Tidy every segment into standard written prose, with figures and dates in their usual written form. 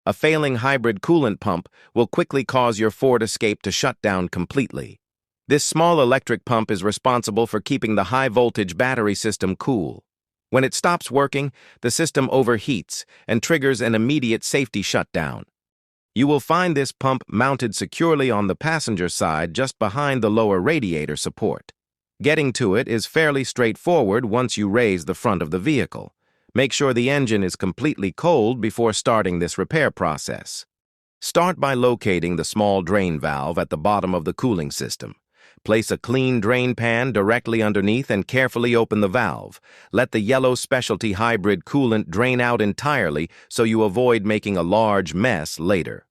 A failing hybrid coolant pump will quickly cause your Ford Escape to shut down completely. This small electric pump is responsible for keeping the high-voltage battery system cool. When it stops working, the system overheats and triggers an immediate safety shutdown. You will find this pump mounted securely on the passenger side just behind the lower radiator support. Getting to it is fairly straightforward once you raise the front of the vehicle. Make sure the engine is completely cold before starting this repair process. Start by locating the small drain valve at the bottom of the cooling system. Place a clean drain pan directly underneath and carefully open the valve. Let the yellow specialty hybrid coolant drain out entirely so you avoid making a large mess later.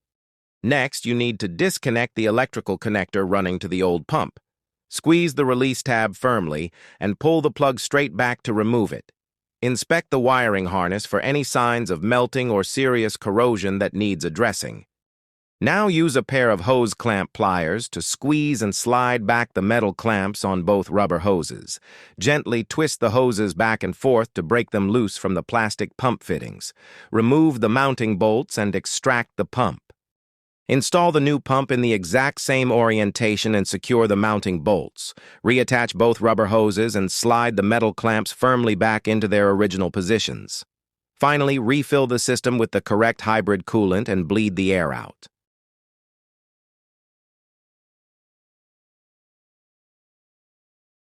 Next, you need to disconnect the electrical connector running to the old pump. Squeeze the release tab firmly and pull the plug straight back to remove it. Inspect the wiring harness for any signs of melting or serious corrosion that needs addressing. Now use a pair of hose clamp pliers to squeeze and slide back the metal clamps on both rubber hoses. Gently twist the hoses back and forth to break them loose from the plastic pump fittings. Remove the mounting bolts and extract the pump. Install the new pump in the exact same orientation and secure the mounting bolts. Reattach both rubber hoses and slide the metal clamps firmly back into their original positions. Finally, refill the system with the correct hybrid coolant and bleed the air out.